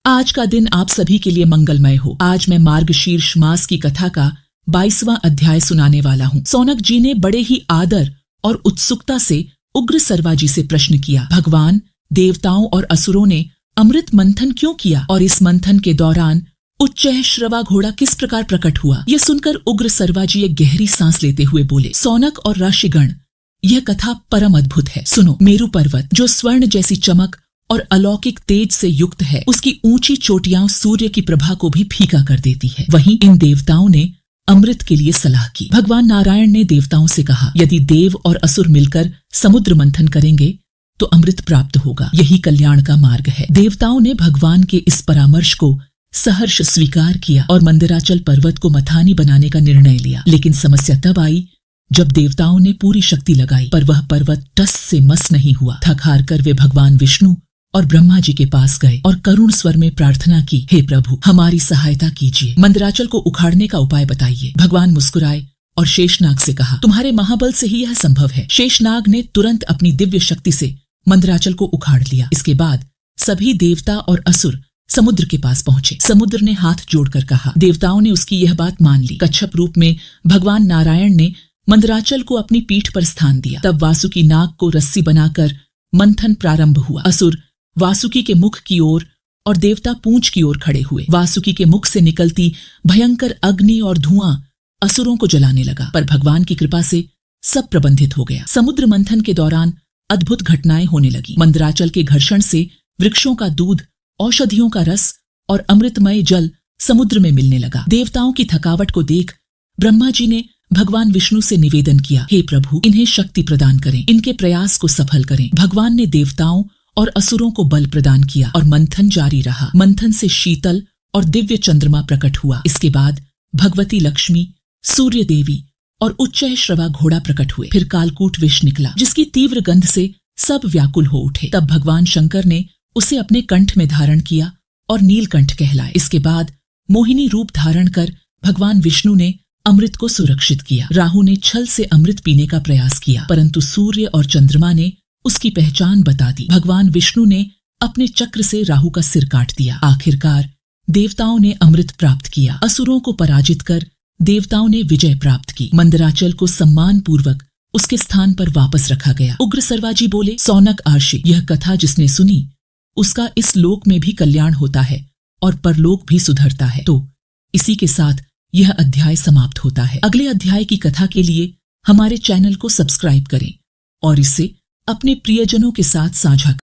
आज का दिन आप सभी के लिए मंगलमय हो। आज मैं मार्गशीर्ष मास की कथा का 22वां अध्याय सुनाने वाला हूँ। सौनक जी ने बड़े ही आदर और उत्सुकता से उग्र सर्वा जी से प्रश्न किया, भगवान, देवताओं और असुरों ने अमृत मंथन क्यों किया और इस मंथन के दौरान उच्चैः श्रवा घोड़ा किस प्रकार प्रकट हुआ? यह सुनकर उग्र सर्वा जी एक गहरी सांस लेते हुए बोले, सौनक और ऋषिगण, यह कथा परम अद्भुत है। सुनो, मेरु पर्वत जो स्वर्ण जैसी चमक और अलौकिक तेज से युक्त है, उसकी ऊंची चोटियां सूर्य की प्रभा को भी फीका कर देती है। वहीं इन देवताओं ने अमृत के लिए सलाह की। भगवान नारायण ने देवताओं से कहा, यदि देव और असुर मिलकर समुद्र मंथन करेंगे तो अमृत प्राप्त होगा। यही कल्याण का मार्ग है। देवताओं ने भगवान के इस परामर्श को सहर्ष स्वीकार किया और मंदराचल पर्वत को मथानी बनाने का निर्णय लिया। लेकिन समस्या तब आई जब देवताओं ने पूरी शक्ति लगाई, पर वह पर्वत टस से मस नहीं हुआ। थक हार कर वे भगवान विष्णु और ब्रह्मा जी के पास गए और करुण स्वर में प्रार्थना की, हे प्रभु, हमारी सहायता कीजिए, मंदराचल को उखाड़ने का उपाय बताइए। भगवान मुस्कुराए और शेषनाग से कहा, तुम्हारे महाबल से ही यह संभव है। शेषनाग ने तुरंत अपनी दिव्य शक्ति से मंदराचल को उखाड़ लिया। इसके बाद सभी देवता और असुर समुद्र के पास पहुंचे। समुद्र ने हाथ जोड़कर कहा, देवताओं ने उसकी यह बात मान ली। कच्छप रूप में भगवान नारायण ने मंदराचल को अपनी पीठ पर स्थान दिया। तब वासुकी नाग को रस्सी बनाकर मंथन प्रारंभ हुआ। असुर वासुकी के मुख की ओर और देवता पूंछ की ओर खड़े हुए। वासुकी के मुख से निकलती भयंकर अग्नि और धुआं असुरों को जलाने लगा, पर भगवान की कृपा से सब प्रबंधित हो गया। समुद्र मंथन के दौरान अद्भुत घटनाएं होने लगी। मंदराचल के घर्षण से वृक्षों का दूध, औषधियों का रस और अमृतमय जल समुद्र में मिलने लगा। देवताओं की थकावट को देख ब्रह्मा जी ने भगवान विष्णु से निवेदन किया, हे प्रभु, इन्हें शक्ति प्रदान करें, इनके प्रयास को सफल करें। भगवान ने देवताओं और असुरों को बल प्रदान किया और मंथन जारी रहा। मंथन से शीतल और दिव्य चंद्रमा प्रकट हुआ। इसके बाद भगवती लक्ष्मी, सूर्य देवी और उच्चैः श्रवा घोड़ा प्रकट हुए। फिर कालकूट विष निकला, जिसकी तीव्र गंध से सब व्याकुल हो उठे। तब भगवान शंकर ने उसे अपने कंठ में धारण किया और नीलकंठ कहलाए। इसके बाद मोहिनी रूप धारण कर भगवान विष्णु ने अमृत को सुरक्षित किया। राहु ने छल से अमृत पीने का प्रयास किया, परंतु सूर्य और चंद्रमा ने उसकी पहचान बता दी। भगवान विष्णु ने अपने चक्र से राहु का सिर काट दिया। आखिरकार देवताओं ने अमृत प्राप्त किया। असुरों को पराजित कर देवताओं ने विजय प्राप्त की। मंदराचल को सम्मान पूर्वक उसके स्थान पर वापस रखा गया। उग्र सर्वाजी बोले, सौनक आर्षि, यह कथा जिसने सुनी उसका इस लोक में भी कल्याण होता है और परलोक भी सुधरता है। तो इसी के साथ यह अध्याय समाप्त होता है। अगले अध्याय की कथा के लिए हमारे चैनल को सब्सक्राइब करें और इसे अपने प्रियजनों के साथ साझा करें।